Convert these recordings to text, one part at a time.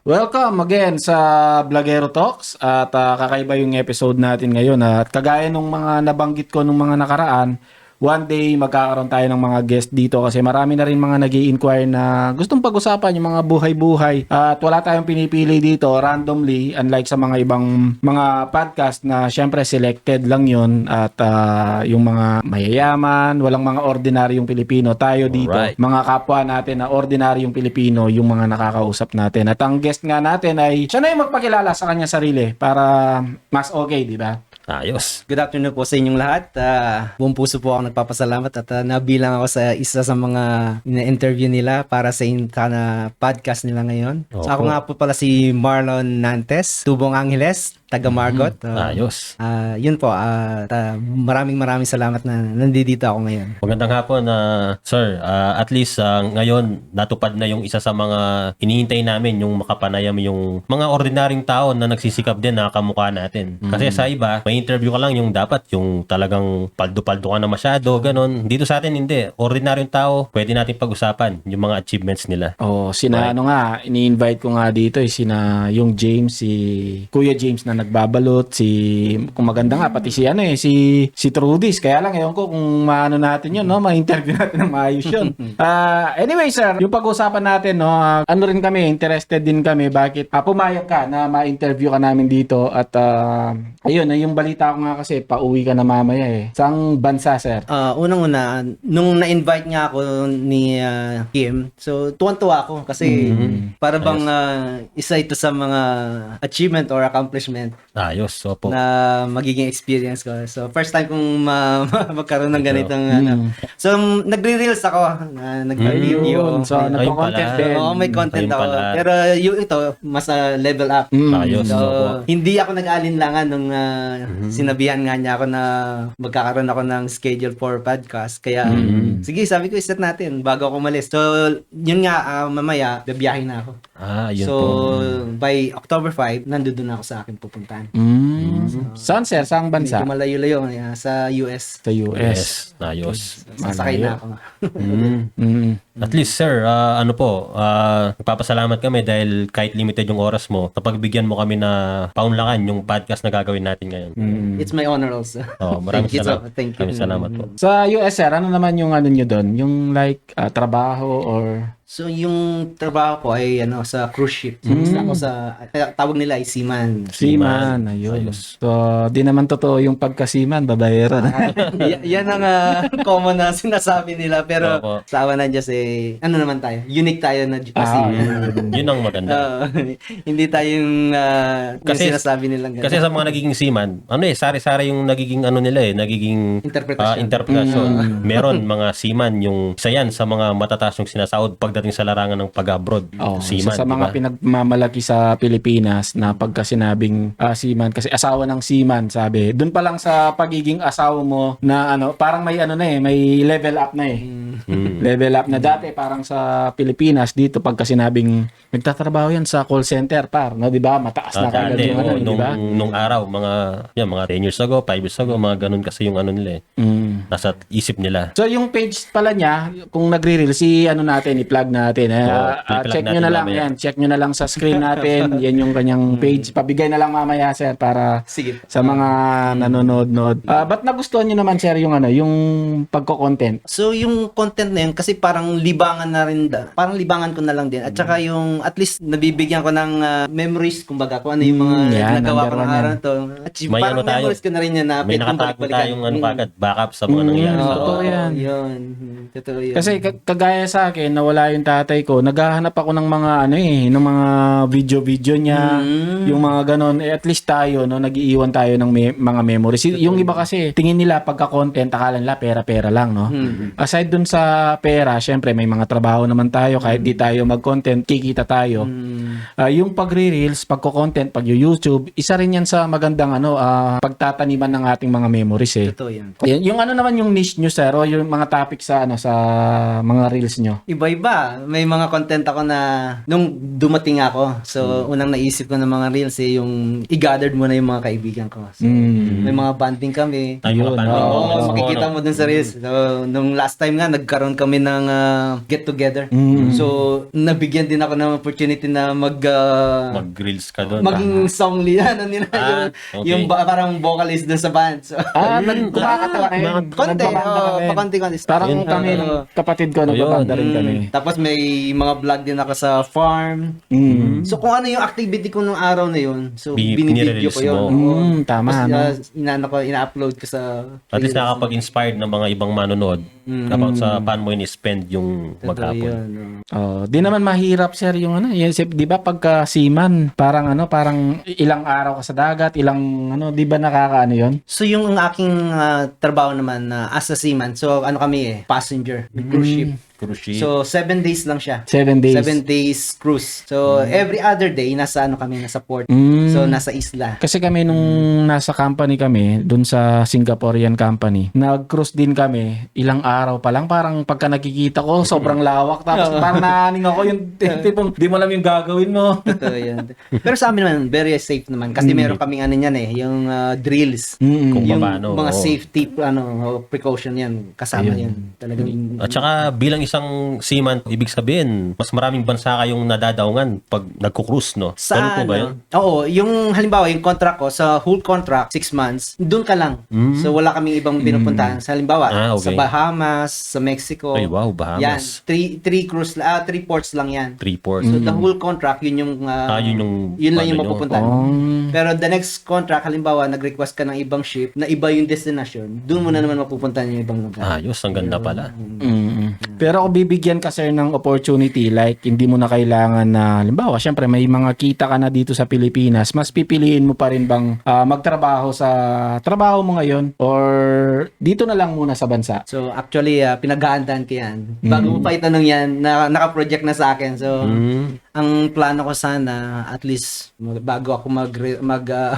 Welcome again sa Vlogero Talks at kakaiba yung episode natin ngayon at kagaya nung mga nabanggit ko nung mga nakaraan, one day magkakaroon tayo ng mga guest dito kasi marami na rin mga nag-i-inquire na gustong pag-usapan yung mga buhay-buhay at wala tayong pinipili dito randomly unlike sa mga ibang mga podcast na syempre selected lang yun at yung mga mayayaman, walang mga ordinaryong Pilipino. Tayo dito, Alright. mga kapwa natin na ordinaryong Pilipino yung mga nakakausap natin. At ang guest nga natin ay siya na yung magpakilala sa kanya sarili para mas okay, di ba? Ayos. Good afternoon po sa inyong lahat. Buong puso po ako nagpapasalamat at nabilang ako sa isa sa mga ina-interview nila para sa podcast nila ngayon. So, ako Opo. nga po pala si Marlon Nantes, Tubong Angeles, taga Margot. Ayos. Yun po, maraming salamat na nandito ako ngayon. Magandang hapon sir. At least ngayon natupad na yung isa sa mga hinihintay namin, yung makapanayam yung mga ordinaryong tao na nagsisikap din na kamukha natin. Kasi sa iba, may interview ka lang yung dapat yung talagang paldo-paldo ka na masyado, ganon. Dito sa atin hindi. Ordinaryong tao, pwede natin pag-usapan yung mga achievements nila. Oh, sina Right. ano nga, ini-invite ko nga dito sina yung James, si Kuya James na nagbabalot, kung maganda nga pati si Trudis. Kaya lang ewan ko kung maano natin 'yon, no, ma-interview natin ng maayos 'yon. Anyway, sir, yung pag-usapan natin, no, ano rin kami, interested din kami bakit pumayag ka na ma-interview ka namin dito at ayun, yung balita ko nga kasi pauwi ka na mamaya eh. Saang bansa, sir? Unang-una, nung na-invite nga ako ni Kim, so tuwan-tuwa ako kasi para bang isa ito sa mga achievement or accomplishment Ayos. Opo. na magiging experience ko. So, first time kong magkaroon ng ganitong So, nagre-reels ako, nag-video. Yun. So, Ayun nagko-content pala. din. Oo, may content Ayun ako. pala. Pero yung ito, mas level up. Ayos. So, Opo. hindi ako nag-alinlangan nung sinabihan nga niya ako na magkakaroon ako ng schedule for podcast. Kaya, sige, sabi ko, iset natin bago ako umalis. So, yun nga, mamaya, babiyahin na ako. Yun So, po. by October 5, nandun na ako sa akin pupuntahan. Saan, sir? Saang bansa? Medyo malayo-layo, sa US. Sa US. Yes. Ayos. Sasakay na ako. At least sir, nagpapasalamat kami dahil kahit limited yung oras mo, napagbigyan mo kami na paunlakan yung podcast na gagawin natin ngayon. It's my honor also. Maraming Thank you, salamat. Thank you. Maraming salamat po. Sa US, sir, ano naman yung ano nyo doon? Yung like trabaho or... So, yung trabaho ko ay sa cruise ship. So, isa ako tawag nila ay seaman. Seaman, ayun. So, di naman totoo yung pagka-seaman, babayaran. Yan ang common na sinasabi nila. Pero Opo. sa awa ng Diyos, ano naman tayo? Unique tayo na seaman. Yun ang maganda. Hindi tayo yung Kasi- sinasabi nilang ganun. Kasi sa mga nagiging seaman, sari-sari yung nagiging nagiging Interpretasyon. Meron mga seaman yung isa yan sa mga matataas yung sinasahod pagdating sa larangan ng pag-abroad. Oh, Seaman, isa sa mga diba? pinagmamalaki sa Pilipinas na pagka sinabing seaman kasi asawa ng seaman, sabi. Doon pa lang sa pagiging asawa mo na parang may may level up na eh. Level up na dati parang sa Pilipinas dito pagka sinabing nagtatrabaho yan sa call center no, 'di ba? Mataas na kagad Dati, yung di ba? nung araw, mga 10 years ago, 5 years ago, mga ganun kasi yung nila eh. Nasa isip nila. So yung page pala niya, kung nagre-reel natin, i-plug natin. i-plug Check nyo natin na lang mamaya. yan. Check nyo na lang sa screen natin. Yan yung kanyang page. Pabigay na lang mamaya, sir, para Sige. sa mga nanonood. Ba't nagustuhan nyo naman, sir, yung yung pagko-content? So, yung content na yun, kasi parang libangan na rin, parang libangan ko na lang din. At saka yung, at least, nabibigyan ko ng memories, kumbaga, kung ano yung mga yan, nagawa number ko ng one yan. araw to. At May parang tayo. memories ko na rin yan na May pwede kong nakatago balik-balikan. tayong kagad, backup sa mga nangyari. Oo. Totoo yan. Yun. Totoo yun. Kasi kagaya sa akin, nawala yung tatay ko, naghahanap ako ng mga ng mga video-video niya, yung mga ganon. At least tayo, nag-iiwan tayo ng mga memories. Yung iba kasi, tingin nila pagka-content, akala nila pera-pera lang, no? Aside dun sa pera, syempre may mga trabaho naman tayo, kahit di tayo mag-content, kikita tayo. Yung pagre-reels, pagko-content, pag-YouTube, isa rin yan sa magandang pagtataniman ng ating mga memories eh. Totoo yan. Yung naman yung niche nyo, sir, o yung mga topic sa sa mga reels nyo? Iba-iba. May mga content ako na nung dumating ako. So, unang naisip ko ng mga reels yung i-gathered mo na yung mga kaibigan ko. So, may mga banding kami. Ayun. Oo, makikita mo dun sa reels. So, nung last time nga, nagkaroon kami ng get-together. So, nabigyan din ako ng opportunity na Mag-grills ka doon. maging song lead, Ah, okay. yung parang vocalist dun sa band. So, Kumakatawa kayo. konti, Nagbabanda kami. pakonti-konti. Parang Yun. kami, ng kapatid ko, Ayun. nagbabanda rin kami. Tapos may mga vlog din ako sa farm. So kung ano yung activity ko nung araw na yun, so binibideo ko yun. Tama, Tapos no? ina-upload ko sa At least nakakapag-inspired ng mga ibang manonood about sa paano mo in-spend yung maghapon. yun. Oh, di naman mahirap sir yung ano, yung, 'di ba pagka seaman, parang parang ilang araw ka sa dagat, ilang 'di ba nakakaano 'yon? So yung aking trabaho naman as a seaman, so ano kami passenger, may cruise ship. Cruise ship. So 7 days lang siya. 7 days. 7 days cruise. So every other day nasa kami, nasa port. So nasa isla. Kasi kami nung nasa company kami, dun sa Singaporean company, nag-cruise din kami, ilang araw pa lang, parang pagka nakikita ko, sobrang lawak, tapos parang naaning ako yung tipong, di mo alam yung gagawin mo. Totoo yan. Pero sa amin naman, very safe naman. Kasi meron kaming ano yan yung drills. Kung Yung paano, mga oo. safety precaution yan. Kasama yan. Talagang At saka bilang isang seaman, ibig sabihin, mas maraming bansa kayong nadadaungan pag nagko-cruise, no? Ganun po ba yun? Oo, yung halimbawa, yung contract ko, sa whole contract, 6 months, doon ka lang. So, wala kaming ibang pinupuntahan. Sa halimbawa, Okay. sa Bahamas, sa Mexico. Ay, wow, Yan, Bahamas. 3 ports lang yan. 3 ports. So, the whole contract, yun yung, yun lang yung ano nyo. mapupuntahan. Pero the next contract, halimbawa, nag-request ka ng ibang ship na iba yung destination, doon mo na naman mapupuntahan yung ibang lugar. Ayos, ang ganda pala. Pero kung bibigyan ka sir ng opportunity, like hindi mo na kailangan na, halimbawa, syempre may mga kita ka na dito sa Pilipinas, mas pipiliin mo pa rin bang magtrabaho sa trabaho mo ngayon or dito na lang muna sa bansa? So actually, pinag-aandaan ko yan. Bago mo pa itanong yan, naka-project na sa akin. So, ang plano ko sana, at least, bago ako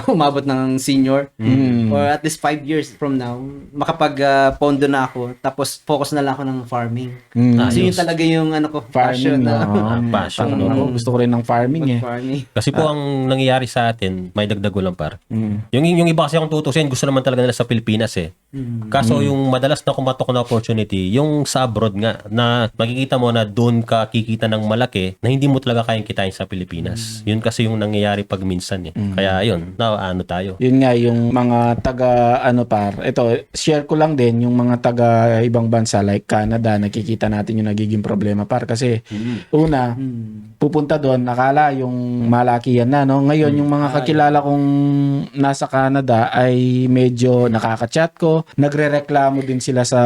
umabot ng senior, or at least 5 years from now, makapag-pondo na ako, tapos focus na lang ako ng farming. Kasi yun talaga yung passion Farming, na Passion, Parang no? ako, gusto ko rin ng farming eh. farming. Kasi po ang nangyayari sa atin, may dagdag ko lang par. Yung iba kasi akong tutusin, gusto naman talaga nila sa Pilipinas eh. Kaso yung madalas na kumatok na opportunity, yung sa abroad nga, na makikita mo na doon ka kikita ng malaki na hindi mo talaga kayang kitain sa Pilipinas. Yun kasi yung nangyayari pag minsan eh. Kaya yun, ano tayo. Yun nga, yung mga taga, ito, share ko lang din, yung mga taga ibang bansa like Canada, nakikita natin yung nagiging problema par. Kasi, una, pupunta doon, nakala yung malakihan na, no? Ngayon, yung mga kakilala kong nasa Canada ay medyo nakaka-chat ko, nagrereklamo din sila sa,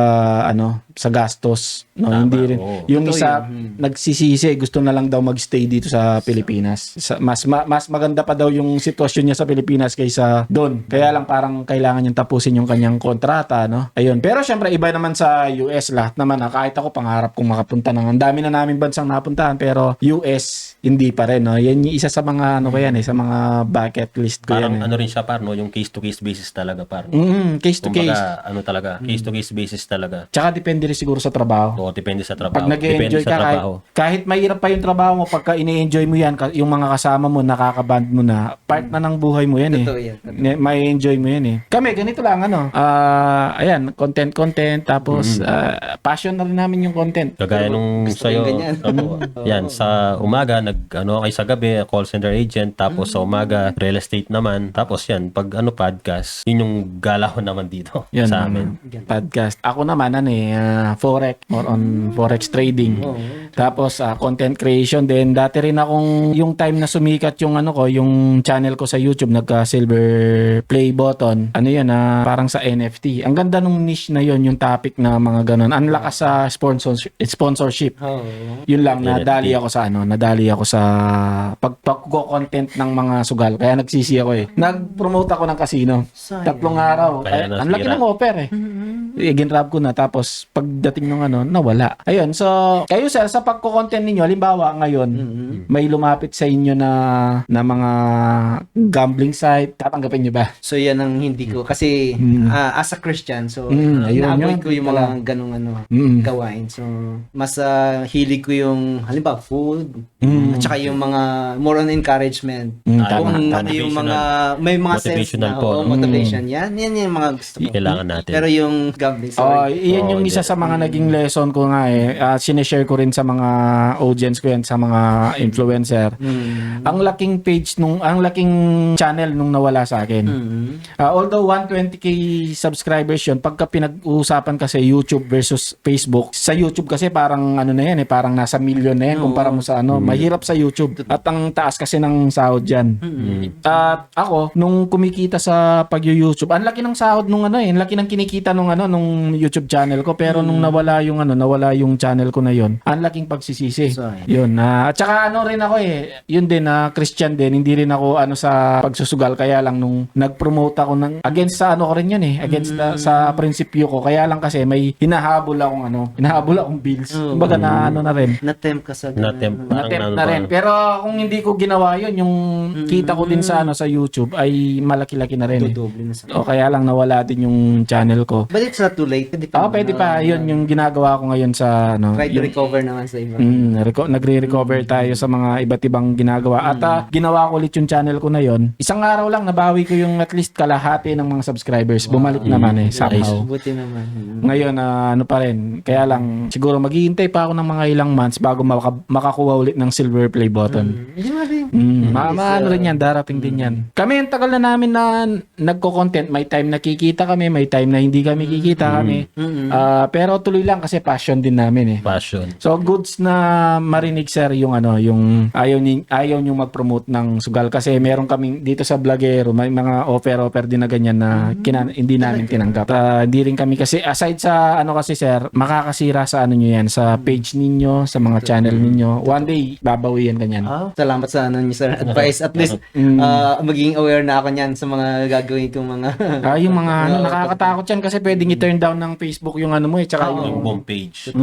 sa gastos, no? Tama, Hindi rin. oo. Yung Totoo isa, nagsisisi, gusto na lang daw magstay dito sa Pilipinas. Mas maganda pa daw yung sitwasyon niya sa Pilipinas kaysa doon. Kaya lang parang kailangan niyang tapusin yung kanyang kontrata, no? Ayun. Pero syempre iba naman sa US, lahat naman, kahit ako pangarap kong makapunta ng ang dami na namin bansang napuntahan, pero US hindi pa rin, no? Yan yung isa sa mga sa mga bucket list ko Parang yan. ano rin siya par, no? Yung case-to-case basis talaga par. Case to case. Kumbaga, case-to-case basis talaga. Tsaka depende rin siguro sa trabaho. Oo, depende sa trabaho. Pag nag-enjoy Depende sa ka, trabaho. kahit mahirap pa yung trabaho mo, pagka ini-enjoy mo yan, yung mga kasama mo, nakakaband mo na, part na ng buhay mo yan eh. Totoo yan. May enjoy mo yan eh. Kami, ganito lang, ayan, content, tapos, passion na rin namin yung content. Kagaya nung Gusto ko sa'yo. yung ganyan. Yan, sa umaga, kayo sa gabi, call center agent, tapos sa umaga, real estate naman. Tapos yan, pag podcast, yun yung gala ko naman dito Yan, sa amin. podcast. Ako naman, Forex, more on Forex trading. Tapos, content creation din. Dati rin akong, yung time na sumikat yung yung channel ko sa YouTube, nagka-silver play button. Ano yan, parang sa NFT. Ang ganda nung niche na yon, yung topic na mga ganun. Ang lakas sa sponsorship. Yun lang, nadali ako sa pagko-content ng mga sugal. Kaya nagsisi ako eh. Nag-promote ako ng casino. 3 araw. Kaya Ang laki nasira. ng offer eh. Ginrab ko na, tapos pagdating ng nawala. Ayun, so kayo sir, sa pagko-content ninyo, halimbawa ngayon, may lumapit sa inyo na mga gambling site, tatanggapin nyo ba? So yan ang hindi ko kasi as a Christian, so Ayun, ina-avoid yun. ko yung mga ganung gawain. So mas hilig ko yung halimbawa food, at saka yung mga more on encouragement. Tama, Kung tama. ano yung mga may mga sense Motivational na po, no? motivation. Yan yung mga gusto ko. Kailangan natin. Pero yung gambling, Oh, sorry. iyan yung isa sa mga naging lesson ko nga eh. Sineshare ko rin sa mga audience ko yan, sa mga influencer. Ang laking page ang laking channel nung nawala sa akin. Although 120k subscribers yun, pagka pinag-uusapan kasi YouTube versus Facebook, sa YouTube kasi parang ano na yan parang nasa million na yan kumpara mo sa mahirap sa YouTube. At ang taas kasi ng sahod dyan. At ako, nung kumikita sa pag-YouTube, ang laki ng sahod nung ang laki ng kinikita nung YouTube channel ko, pero nung nawala yung channel ko na yun, ang laking pagsisisi. Yun. At saka rin ako yun din Christian din, hindi rin ako sa pagsusugal, kaya lang nung nag-promote ako ng against sa ko rin yun against sa prinsipyo ko, kaya lang kasi may hinahabol akong bills. Kumbaga na rin. Na-tempt ka sa Na-tempt. Na-tempt na rin. Pero kung hindi ko ginawa yun, yung kita ko din sa sa YouTube ay malaki-laki na rin. Dodoble na sa O kaya lang nawala din yung channel ko. But it's not too late. Pwede pa. Yun yung ginagawa ko ngayon sa try to recover naman sa iba. Nagre-recover tayo sa mga iba't ibang ginagawa. At ginawa ko ulit yung channel ko na yun. Isang araw lang nabawi ko yung at least kalahati ng mga subscribers. Bumalik naman somehow. Buti naman. Ngayon pa rin. Kaya lang siguro maghihintay pa ako ng mga ilang months bago makakuha ulit ng silver play button. Hindi ma rin. Ano rin yan, darating din yan. Kami, ang tagal na namin na nagko-content. May time na kikita kami, may time na hindi kami kikita kami. Pero tuloy lang kasi passion din namin Passion. So goods na marinig sir yung yung ayaw niyo mag-promote ng sugal kasi meron kaming dito sa Vlogero, may mga offer din na ganyan na hindi namin tinanggap. Hindi rin kami kasi aside sa kasi sir, makakasira sa niyo yan, sa page ninyo, sa mga channel ninyo. One day babawian ganyan. Salamat sa niyo sir advice. At least maging aware na ako niyan sa mga gagawin kong mga yung mga nakakatakot yan kasi pwedeng i-turn down ng Facebook yung mo tsaka Yung homepage.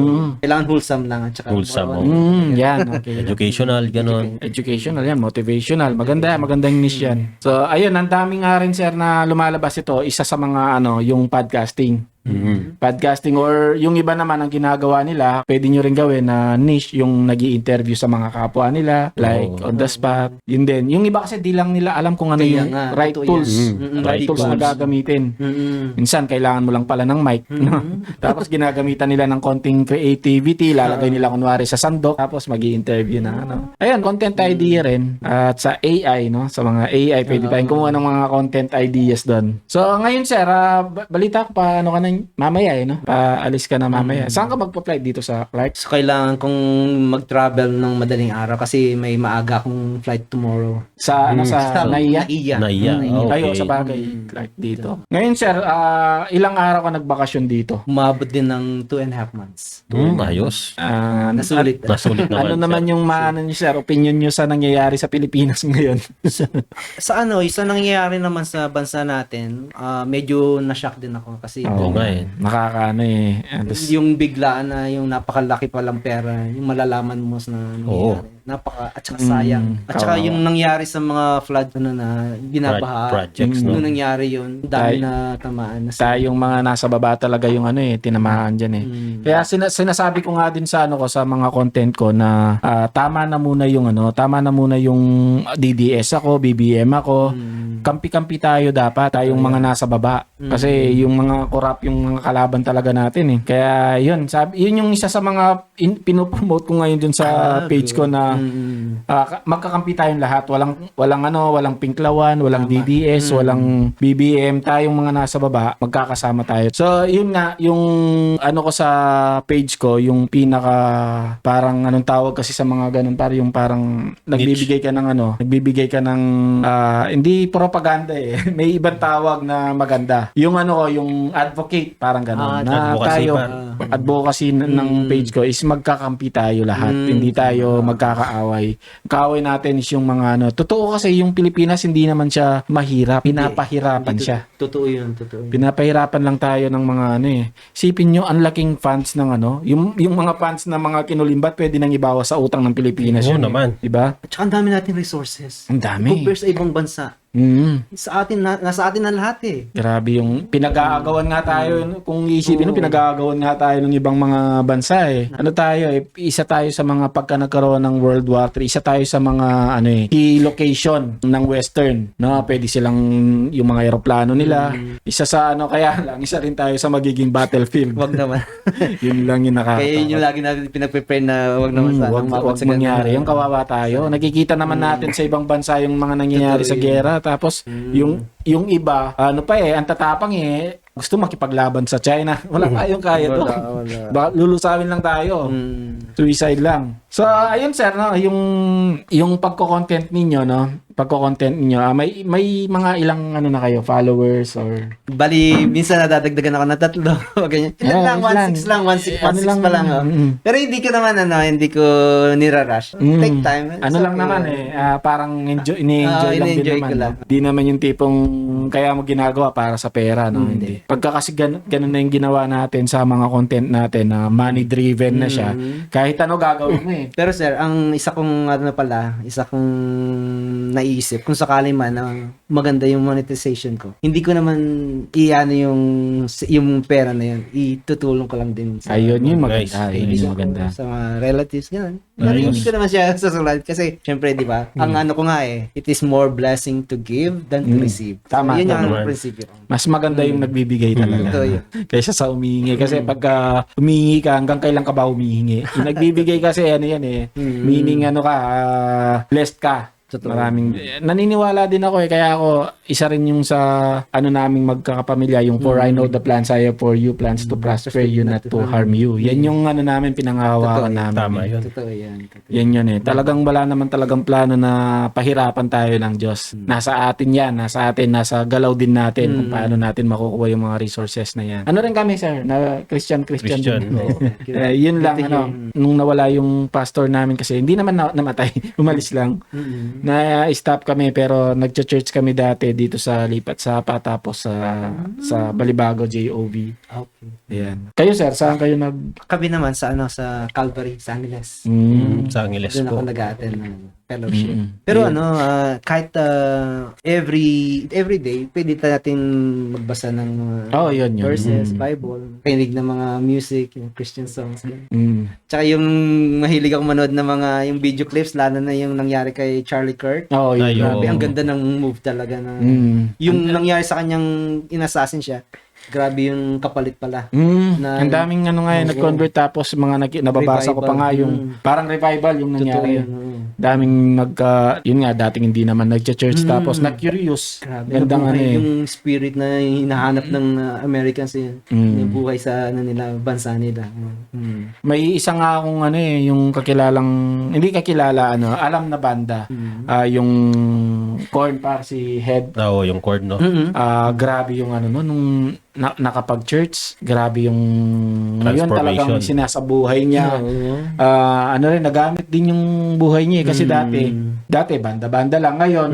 kailangan wholesome lang at saka Wholesome. yan, okay. Educational, ganon. Educational yan, motivational. Magandang niche yan. So, ayun, ang daming nga rin sir na lumalabas ito. Isa sa mga yung podcasting. Podcasting or yung iba naman ang ginagawa nila, pwede nyo rin gawin na niche yung nag-i-interview sa mga kapwa nila, like on the spot. Yun din. Yung iba kasi di lang nila alam kung ano yung right tools. Right tools na gagamitin. Minsan kailangan mo lang pala ng mic. Tapos ginagamitan nila ng konting creativity, lalagay nila kunwari sa sandok, tapos magi-interview na Ayun, content idea rin. At sa AI, sa mga AI, pwede tayong kumuha ng mga content ideas doon. So ngayon sir, balita ko pa ka na mamaya paalis ka na mamaya. Saan ka magpa-flight dito sa Clark? So, kailangan kong mag-travel ng madaling araw kasi may maaga akong flight tomorrow. Sa sa Naiya? Naiya. Tayo sa bagay, Clark dito. Ngayon sir, ilang araw ka nagbakasyon dito? Umabot din ng 2.5 months. Ayos. Nasulit. Nasulit naman. Ano naman yung niyo sir, opinion niyo sa nangyayari sa Pilipinas ngayon? sa nangyayari naman sa bansa natin, medyo na-shock din ako kasi nakakaano yung biglaan na yung napakalaki palang pera, yung malalaman mo na nangyayari. At saka sayang. At saka yung nangyari sa mga flood na binabaha. Projects, nung nangyari yun, dami na tamaan. Tayong mga nasa baba talaga yung tinamaan dyan Kaya sinasabi ko nga din sa ko sa mga content ko na tama na muna yung DDS ako, BBM ako. Kampi-kampi tayo dapat, tayong mga nasa baba. Kasi yung mga corrupt, yung mga kalaban talaga natin Kaya yun yung isa sa mga pinopromote ko ngayon dun sa page ko na magkakampi tayong lahat. Walang pinklawan, walang DDS, walang BBM, tayong mga nasa baba, magkakasama tayo. So, yun nga, yung ko sa page ko, yung pinaka parang anong tawag kasi sa mga ganun, parang nagbibigay ka ng hindi propaganda may ibang tawag na maganda. Yung yung advocate, parang ganun. Na tayo, advocacy ng page ko is magkakampi tayo lahat. Hindi tayo magkakaaway. Kaaway natin is yung mga totoo kasi yung Pilipinas hindi naman siya mahirap. Pinapahirapan siya. Totoo yun. Pinapahirapan lang tayo ng mga Isipin nyo, ang laking funds ng yung mga funds na mga kinulimbat pwede nang ibawas sa utang ng Pilipinas. Oo naman. Diba? At saka ang dami natin resources. Ang dami. Compare sa ibang bansa. Sa atin, nasa atin na lahat eh. Grabe yung pinag-aagawan nga tayo. Kung iisipin, pinag-aagawan nga tayo ng ibang mga bansa eh. Ano tayo eh, isa tayo sa mga pagka nagkaroon ng World War III, isa tayo sa mga key location ng Western. No? Pwede silang yung mga eroplano nila. Isa sa kaya lang, isa rin tayo sa magiging battlefield. Wag naman. Yun lang yung nakakatakot. Kaya yun yung lagi natin pinag-prepare na wag naman sana. Wag mangyari. Yung kawawa tayo. Nakikita naman natin sa ibang bansa yung mga nangyayari sa gera. Tapos, yung iba, ang tatapang gusto makipaglaban sa China. Wala tayong kaya to. Baka lulusawin lang tayo. Suicide lang. So, ayun sir, yung pagko-content ninyo, may mga ilang na kayo, followers or... Bali, minsan nadadagdagan ako na 3. Ganyan. Ilan lang, 1.6 lang, 1.6 pa lang. Pero hindi ko naman, hindi ko nirarush. Take time. lang naman parang ini-enjoy lang din ini-enjoy naman. ko lang. Di naman yung tipong kaya mo ginagawa para sa pera, no? Hindi. Pagka kasi ganun na yung ginawa natin sa mga content natin na money-driven na siya, kahit ano gagawin mo Pero sir, ang isa kong naisip, kung sakali man na maganda yung monetization ko, hindi ko naman yung pera na yun, itutulong ko lang din sa Ayun, yun Nice. maganda. Ayun yung maganda. sa mga relatives, gano'n. Nice. Hindi ko naman siya sasulat kasi syempre, di ba, ang ko nga it is more blessing to give than to receive. Tama, Yun yung tama. prinsipyo. Mas maganda yung nagbibigay talaga. Ito yun. Kaysa sa humihingi. Kasi pagka humihingi ka, hanggang kailan ka ba humihingi? Yung nagbibigay kasi meaning blessed ka. Totoo. Naniniwala din ako kaya ako isa rin yung sa naming magkakapamilya yung for I know the plans I have for you, plans to prosper you, not to harm you. Yan yung namin pinangahawakan namin. Tama yun. Totoo yan. Yan yun Talagang wala naman talagang plano na pahirapan tayo ng Diyos. Nasa atin yan. Nasa galaw din natin kung paano natin makukuha yung mga resources na yan. Ano rin kami, sir? Na Christian. Christian. Yun lang, nung nawala yung pastor namin kasi hindi naman namatay. Umalis lang. Na-stop kami pero nagcha-church kami dati dito sa Lipat Sapa tapos sa Balibago JOV. Okay. Ayan. Kayo, sir, saan kayo Kami naman sa Calvary, San Angeles. Sa Angeles Doon ako po. nag-attend ng fellowship. Pero kahit every day, pwede natin magbasa ng yun. verses, Bible, kinig ng mga music, yung Christian songs. Tsaka yung mahilig ako manood ng mga yung video clips, lalo na yung nangyari kay Charlie Kirk. Yun. Grabe, ang ganda ng move talaga. Yung nangyari sa kanyang in-assassin siya, grabe yung kapalit pala. Ang daming nag-convert tapos nababasa ko pa nga yung parang revival yung nangyari. Daming yun nga, dating hindi naman nagcha-church tapos nag-curious. Grabe. Gandang Yung spirit na hinahanap ng Americans yung buhay sa bansa nila. May isa nga akong yung hindi kakilala, alam na banda. Yung Corn Parsi Head. Oo, yung chord, no? Grabe yung nung nakapag-church, grabe yung ngayon talagang Transformation. sinasabuhay niya. Nagamit din yung buhay niya kasi dati banda-banda lang. Ngayon,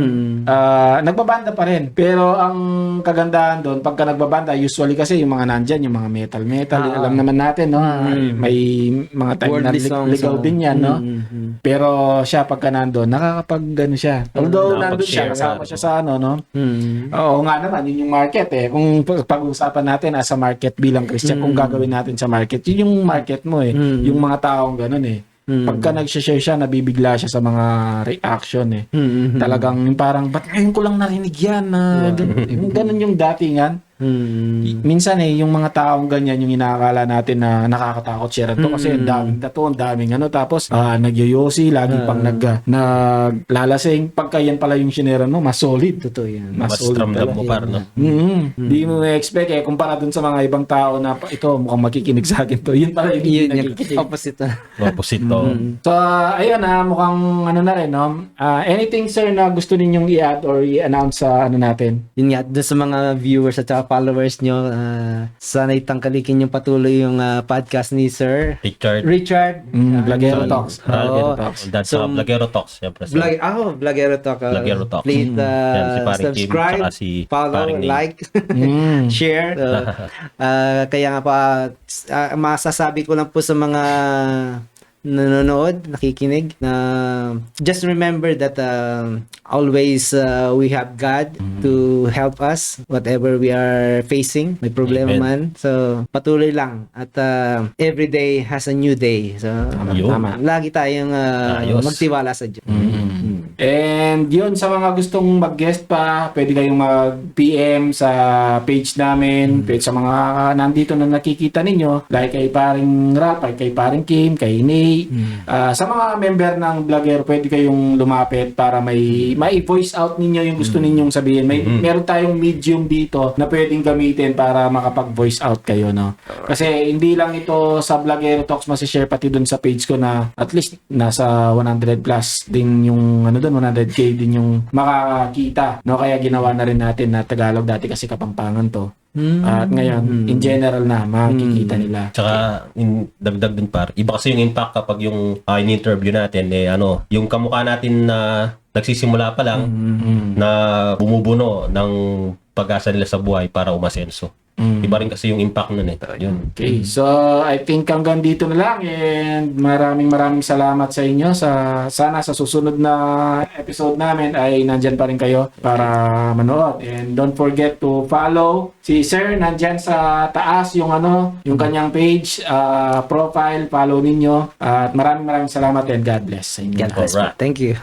nagbabanda pa rin. Pero ang kagandahan doon, pagka nagbabanda, usually kasi yung mga nandyan, yung mga metal, alam naman natin, no? May mga time na Worldly songs, ligaw din yan, no? Pero siya pagka nandun, nakakapag siya. Although nandun siya, kasama siya sa no? Oo nga naman, yun yung market Kung pag-usapan natin as a market bilang Christian, kung gagawin natin sa market, yun yung market mo Yung mga taong ganun Pagka nag-share siya, nabibigla siya sa mga reaction Talagang parang, ba't ngayon ko lang narinig yan? Ganun yung datingan. Minsan yung mga taong ganyan yung inaakala natin na nakakatakot share to kasi ang daming tato, ang daming tapos nagyoyosi, lagi pang naglalasing. Pagka yan pala yung shinera mas solid. Totoo yan. Mas ramdam mo par, no? Di mo expect kumpara dun sa mga ibang tao na ito mukhang makikinig sa akin to. Yun pala yung nakikinig. Opposite. Opposite to. So ayun mukhang na rin no. Anything sir na gusto ninyong i-add or i-announce sa natin? Yun nga, doon sa mga viewers at followers nyo, sana'y tangkalikin yung patuloy yung podcast ni Sir Richard. Vlogero Talks. That's Vlogero Talks. Siyempre. Vlogero Talk. Vlogero Talks. Please Yan, si Paring Kim, subscribe, tsaka si follow, Paring Nate. like, share. Kaya nga pa, masasabi ko lang po sa mga nanonood, nakikinig, na just remember that always we have God to help us whatever we are facing. May problema Amen. man. So, patuloy lang. At every day has a new day. So, Yun. Tama. lagi tayong Ayos. magtiwala sa Diyos. And yun, sa mga gustong mag-guest pa, pwede kayong mag-PM sa page namin, pwede sa mga nandito na nakikita ninyo, like kay paring Rap, kay paring Kim, kay Nate. Sa mga member ng vlogger, pwede kayong lumapit para may voice out ninyo yung gusto ninyong sabihin. Meron tayong medium dito na pwedeng gamitin para makapag-voice out kayo, no? Kasi hindi lang ito sa Vlogger Talks masishare, pati dun sa page ko na at least nasa 100 plus din yung 100k din yung makakita, no? Kaya ginawa na rin natin na Tagalog, dati kasi Kapampangan to. At ngayon, in general na, makikita nila. Tsaka, dagdag din par, iba kasi yung impact kapag yung in-interview natin, yung kamukha natin na nagsisimula pa lang, na bumubuno ng pag-asa nila sa buhay para umasenso. Iba rin kasi yung impact nun Yun. Okay, so I think hanggang dito na lang, and maraming salamat sa inyo. Sana sa susunod na episode namin ay nandyan pa rin kayo para manood. And don't forget to follow si Sir, nandyan sa taas yung yung kanyang page, profile, follow ninyo. At maraming salamat and God bless sa inyo. God bless po. Alright. Thank you.